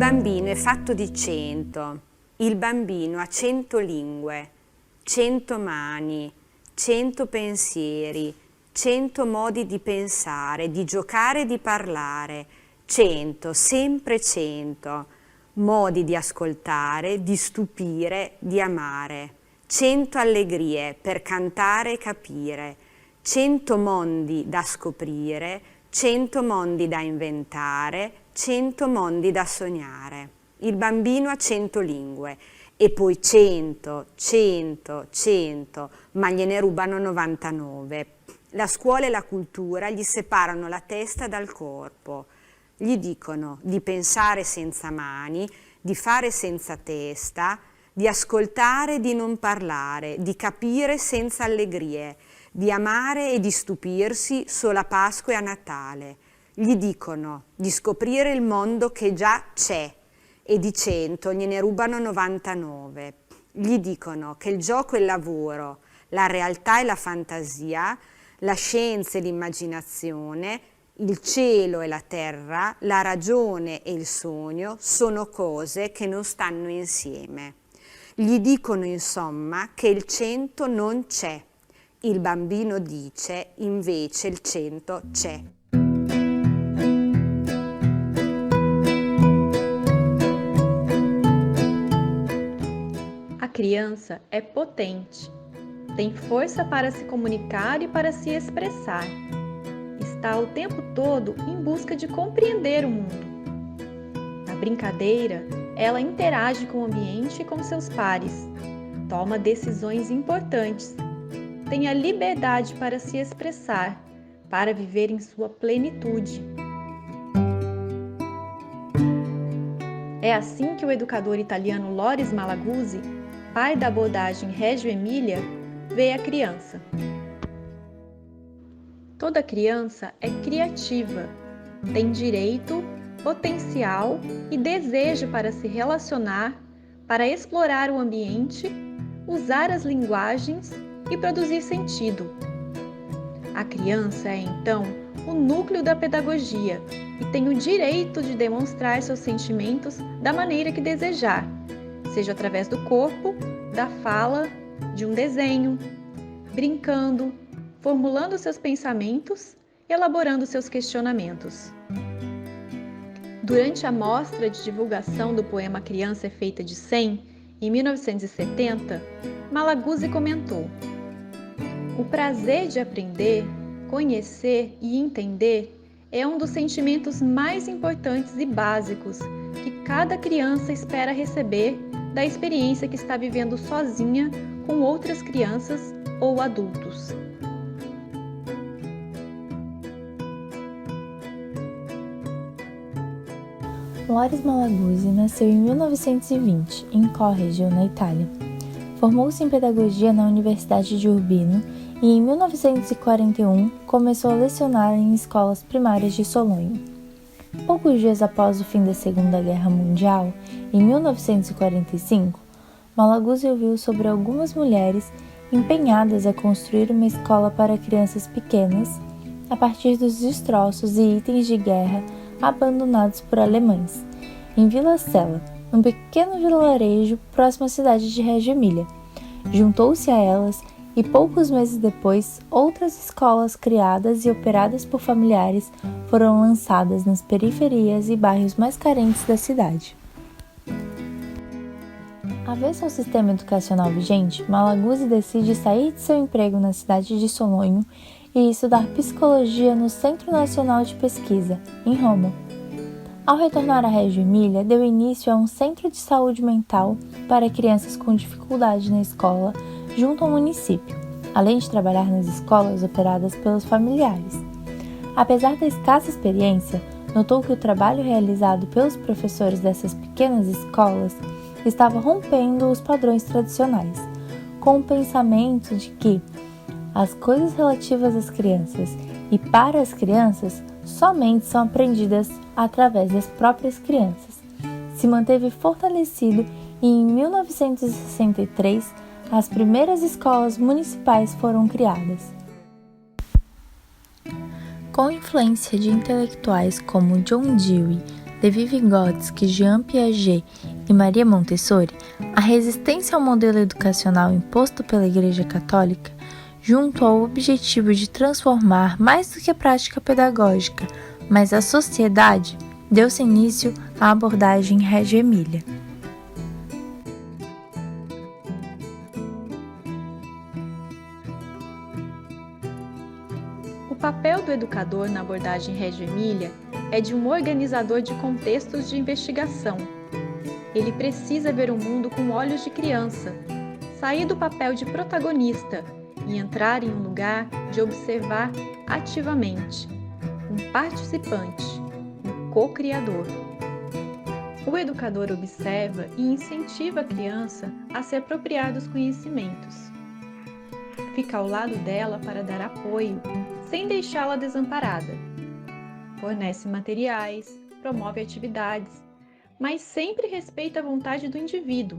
bambino è fatto di 100, il bambino ha 100 lingue, 100 mani, 100 pensieri, 100 modi di pensare, di giocare e di parlare, 100, sempre 100, modi di ascoltare, di stupire, di amare, 100 allegrie per cantare e capire, 100 mondi da scoprire, 100 mondi da inventare, 100 mondi da sognare. Il bambino ha 100 lingue e poi 100, 100, 100, ma gliene rubano 99. La scuola e la cultura gli separano la testa dal corpo. Gli dicono di pensare senza mani, di fare senza testa, di ascoltare e di non parlare, di capire senza allegrie, di amare e di stupirsi solo a Pasqua e a Natale. Gli dicono di scoprire il mondo che già c'è e di 100 gliene rubano 99. Gli dicono che il gioco e il lavoro, la realtà e la fantasia, la scienza e l'immaginazione, il cielo e la terra, la ragione e il sogno sono cose che non stanno insieme. Gli dicono insomma che il 100 non c'è. Il bambino dice invece il 100 c'è. A criança é potente, tem força para se comunicar e para se expressar. Está o tempo todo em busca de compreender o mundo. Na brincadeira, ela interage com o ambiente e com seus pares, toma decisões importantes, tem a liberdade para se expressar, para viver em sua plenitude. É assim que o educador italiano Loris Malaguzzi, pai da abordagem Reggio Emília, vê a criança. Toda criança é criativa, tem direito, potencial e desejo para se relacionar, para explorar o ambiente, usar as linguagens e produzir sentido. A criança é, então, o núcleo da pedagogia e tem o direito de demonstrar seus sentimentos da maneira que desejar, seja através do corpo, da fala, de um desenho, brincando, formulando seus pensamentos e elaborando seus questionamentos. Durante a mostra de divulgação do poema Criança é Feita de 100, em 1970, Malaguzzi comentou: "O prazer de aprender, conhecer e entender é um dos sentimentos mais importantes e básicos que cada criança espera receber da experiência que está vivendo sozinha com outras crianças ou adultos." Loris Malaguzzi nasceu em 1920, em Correggio, na Itália. Formou-se em pedagogia na Universidade de Urbino e, em 1941, começou a lecionar em escolas primárias de Solonho. Poucos dias após o fim da Segunda Guerra Mundial, em 1945, Malaguzzi ouviu sobre algumas mulheres empenhadas a construir uma escola para crianças pequenas a partir dos destroços e itens de guerra abandonados por alemães, em Vila Sela, um pequeno vilarejo próximo à cidade de Reggio Emília. Juntou-se a elas e poucos meses depois, outras escolas criadas e operadas por familiares foram lançadas nas periferias e bairros mais carentes da cidade. Avesso ao sistema educacional vigente, Malaguzzi decide sair de seu emprego na cidade de Solonho e estudar psicologia no Centro Nacional de Pesquisa, em Roma. Ao retornar a Reggio Emília, deu início a um centro de saúde mental para crianças com dificuldade na escola, junto ao município, além de trabalhar nas escolas operadas pelos familiares. Apesar da escassa experiência, notou que o trabalho realizado pelos professores dessas pequenas escolas estava rompendo os padrões tradicionais, com o pensamento de que as coisas relativas às crianças e para as crianças somente são aprendidas através das próprias crianças. Se manteve fortalecido e, em 1963, as primeiras escolas municipais foram criadas. Com influência de intelectuais como John Dewey, Levi Vygotsky, Jean Piaget e Maria Montessori, a resistência ao modelo educacional imposto pela Igreja Católica, junto ao objetivo de transformar mais do que a prática pedagógica, mas a sociedade, deu-se início à abordagem Reggio Emilia. O papel do educador na abordagem Reggio Emilia é de um organizador de contextos de investigação. Ele precisa ver o mundo com olhos de criança, sair do papel de protagonista e entrar em um lugar de observar ativamente, um participante, um co-criador. O educador observa e incentiva a criança a se apropriar dos conhecimentos. Fica ao lado dela para dar apoio, sem deixá-la desamparada. Fornece materiais, promove atividades, mas sempre respeita a vontade do indivíduo.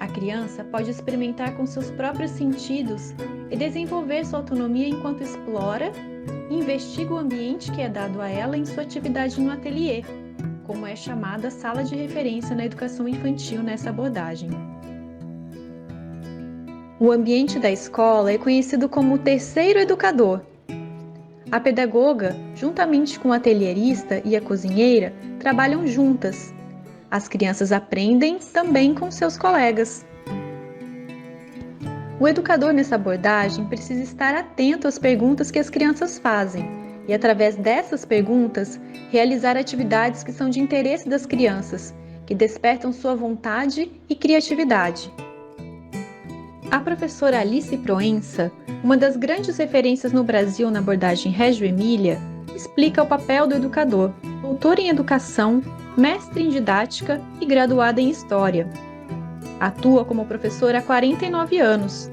A criança pode experimentar com seus próprios sentidos e desenvolver sua autonomia enquanto explora e investiga o ambiente que é dado a ela em sua atividade no ateliê, como é chamada sala de referência na educação infantil nessa abordagem. O ambiente da escola é conhecido como o terceiro educador. A pedagoga, juntamente com o atelierista e a cozinheira, trabalham juntas. As crianças aprendem também com seus colegas. O educador nessa abordagem precisa estar atento às perguntas que as crianças fazem e, através dessas perguntas, realizar atividades que são de interesse das crianças, que despertam sua vontade e criatividade. A professora Alice Proença, uma das grandes referências no Brasil na abordagem Reggio Emilia, explica o papel do educador, doutora em educação, mestre em didática e graduada em história. Atua como professora há 49 anos.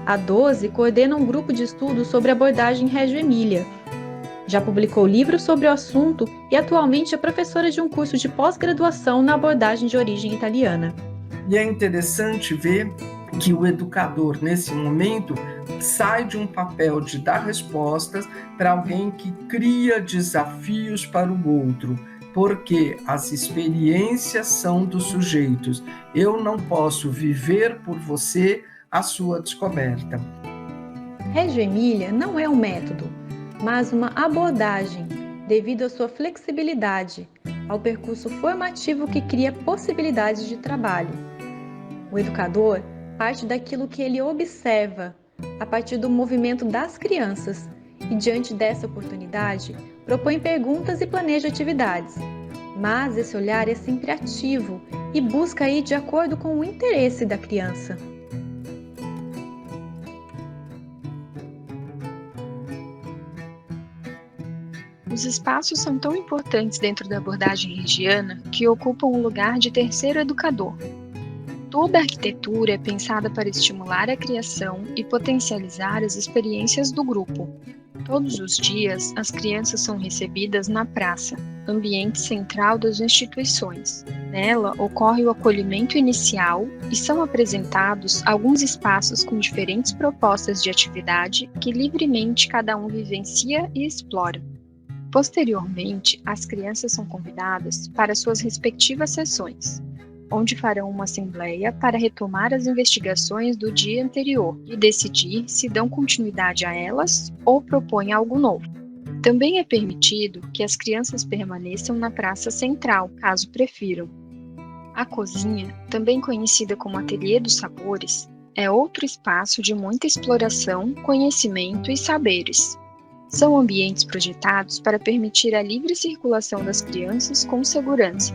Há 12, coordena um grupo de estudos sobre a abordagem Reggio Emilia. Já publicou livros sobre o assunto e atualmente é professora de um curso de pós-graduação na abordagem de origem italiana. E é interessante ver que o educador, nesse momento, sai de um papel de dar respostas para alguém que cria desafios para o outro, porque as experiências são dos sujeitos. Eu não posso viver por você a sua descoberta. Reggio Emilia não é um método, mas uma abordagem, devido à sua flexibilidade, ao percurso formativo que cria possibilidades de trabalho. O educador parte daquilo que ele observa, a partir do movimento das crianças, e diante dessa oportunidade, propõe perguntas e planeja atividades. Mas esse olhar é sempre ativo e busca ir de acordo com o interesse da criança. Os espaços são tão importantes dentro da abordagem regiana que ocupam o lugar de terceiro educador. Toda a arquitetura é pensada para estimular a criação e potencializar as experiências do grupo. Todos os dias, as crianças são recebidas na praça, ambiente central das instituições. Nela, ocorre o acolhimento inicial e são apresentados alguns espaços com diferentes propostas de atividade que livremente cada um vivencia e explora. Posteriormente, as crianças são convidadas para suas respectivas sessões, onde farão uma assembleia para retomar as investigações do dia anterior e decidir se dão continuidade a elas ou propõem algo novo. Também é permitido que as crianças permaneçam na praça central, caso prefiram. A cozinha, também conhecida como Ateliê dos Sabores, é outro espaço de muita exploração, conhecimento e saberes. São ambientes projetados para permitir a livre circulação das crianças com segurança.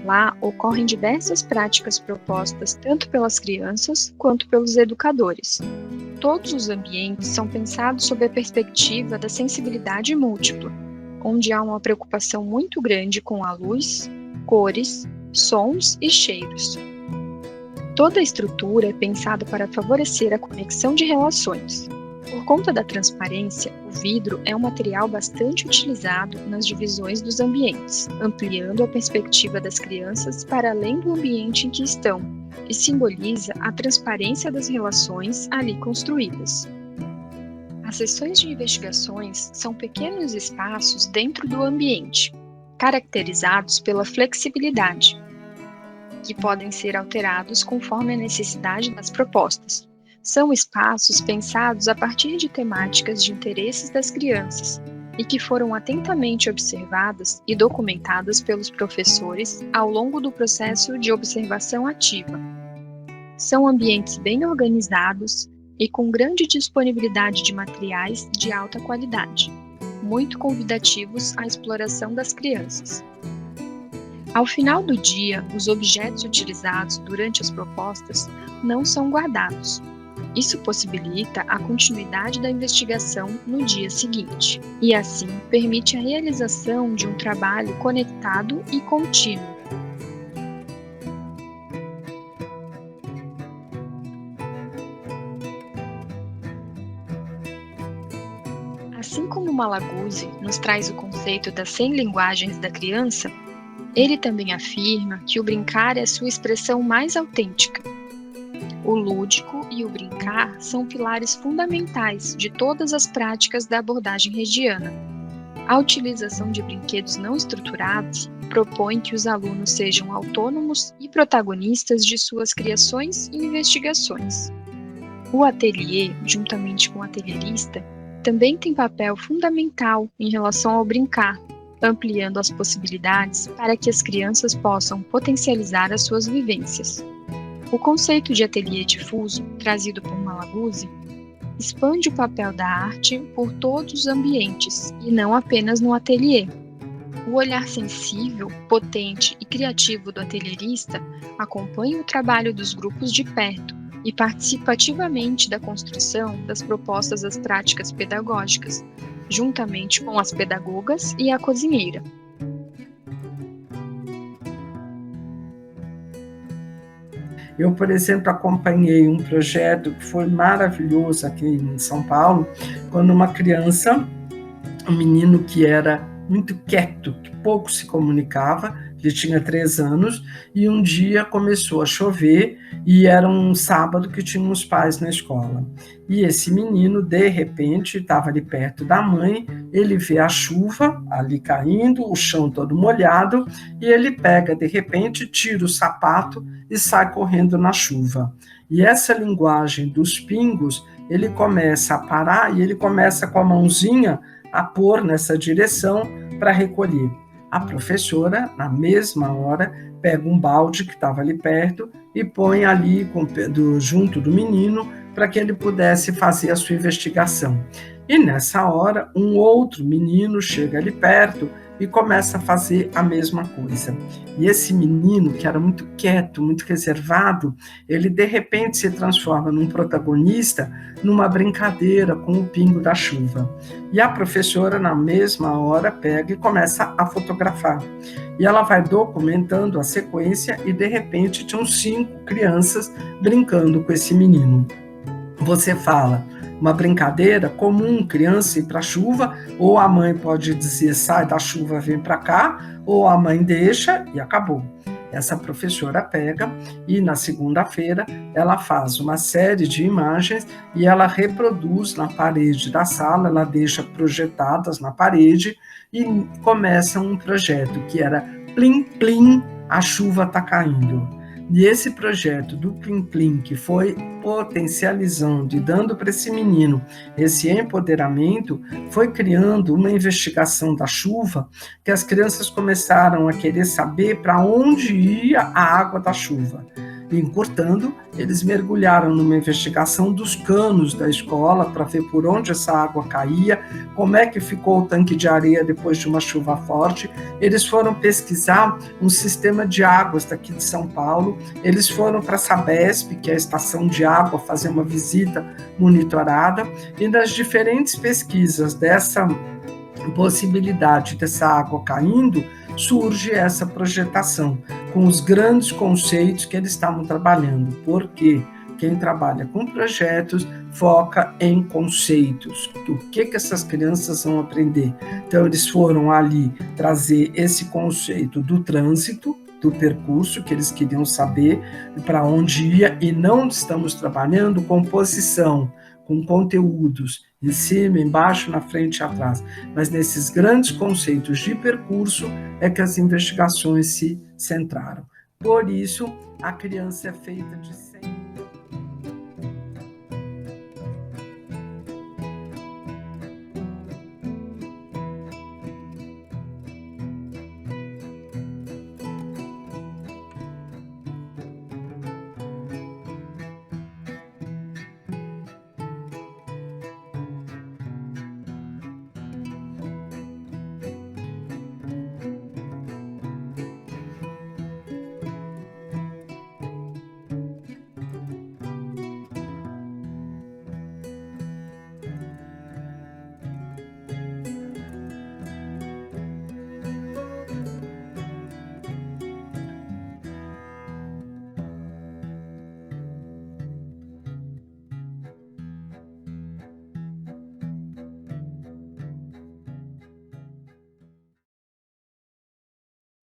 Lá ocorrem diversas práticas propostas tanto pelas crianças quanto pelos educadores. Todos os ambientes são pensados sob a perspectiva da sensibilidade múltipla, onde há uma preocupação muito grande com a luz, cores, sons e cheiros. Toda a estrutura é pensada para favorecer a conexão de relações. Por conta da transparência, o vidro é um material bastante utilizado nas divisões dos ambientes, ampliando a perspectiva das crianças para além do ambiente em que estão, e simboliza a transparência das relações ali construídas. As sessões de investigações são pequenos espaços dentro do ambiente. caracterizados pela flexibilidade, que podem ser alterados conforme a necessidade das propostas. São espaços pensados a partir de temáticas de interesses das crianças e que foram atentamente observadas e documentadas pelos professores ao longo do processo de observação ativa. São ambientes bem organizados e com grande disponibilidade de materiais de alta qualidade, muito convidativos à exploração das crianças. Ao final do dia, os objetos utilizados durante as propostas não são guardados. Isso possibilita a continuidade da investigação no dia seguinte e, assim, permite a realização de um trabalho conectado e contínuo. Assim como Malaguzzi nos traz o conceito das 100 linguagens da criança, ele também afirma que o brincar é sua expressão mais autêntica. O lúdico e o brincar são pilares fundamentais de todas as práticas da abordagem regiana. A utilização de brinquedos não estruturados propõe que os alunos sejam autônomos e protagonistas de suas criações e investigações. O ateliê, juntamente com o atelierista, também tem papel fundamental em relação ao brincar, ampliando as possibilidades para que as crianças possam potencializar as suas vivências. O conceito de ateliê difuso, trazido por Malaguzzi, expande o papel da arte por todos os ambientes e não apenas no ateliê. O olhar sensível, potente e criativo do atelierista acompanha o trabalho dos grupos de perto e participa ativamente da construção das propostas das práticas pedagógicas, juntamente com as pedagogas e a cozinheira. Eu, por exemplo, acompanhei um projeto que foi maravilhoso aqui em São Paulo, quando uma criança, um menino que era muito quieto, que pouco se comunicava, ele tinha 3 anos, e um dia começou a chover, e era um sábado que tinha uns pais na escola. E esse menino, de repente, estava ali perto da mãe, ele vê a chuva ali caindo, o chão todo molhado, e ele pega, de repente, tira o sapato e sai correndo na chuva. E essa linguagem dos pingos, ele começa a parar e ele começa com a mãozinha a pôr nessa direção para recolher. A professora, na mesma hora, pega um balde que estava ali perto e põe ali junto do menino para que ele pudesse fazer a sua investigação. E nessa hora, um outro menino chega ali perto e começa a fazer a mesma coisa. E esse menino, que era muito quieto, muito reservado, ele de repente se transforma num protagonista numa brincadeira com o pingo da chuva. E a professora, na mesma hora, pega e começa a fotografar. E ela vai documentando a sequência e, de repente, tinham 5 crianças brincando com esse menino. Você fala, uma brincadeira comum, criança ir para a chuva, ou a mãe pode dizer, sai da chuva, vem para cá, ou a mãe deixa e acabou. Essa professora pega e na segunda-feira ela faz uma série de imagens e ela reproduz na parede da sala, ela deixa projetadas na parede e começa um projeto que era Plim Plim, a chuva está caindo. E esse projeto do Plim Plim, que foi potencializando e dando para esse menino esse empoderamento, foi criando uma investigação da chuva, que as crianças começaram a querer saber para onde ia a água da chuva. E, encurtando, eles mergulharam numa investigação dos canos da escola para ver por onde essa água caía, como é que ficou o tanque de areia depois de uma chuva forte. Eles foram pesquisar um sistema de águas daqui de São Paulo, eles foram para a Sabesp, que é a estação de água, fazer uma visita monitorada, e nas diferentes pesquisas dessa possibilidade dessa água caindo, surge essa projetação, com os grandes conceitos que eles estavam trabalhando, porque quem trabalha com projetos foca em conceitos, o que essas crianças vão aprender. Então, eles foram ali trazer esse conceito do trânsito, do percurso, que eles queriam saber para onde ia, e não estamos trabalhando com posição, com conteúdos em cima, embaixo, na frente e atrás, mas nesses grandes conceitos de percurso é que as investigações se centraram. Por isso, a criança é feita de 100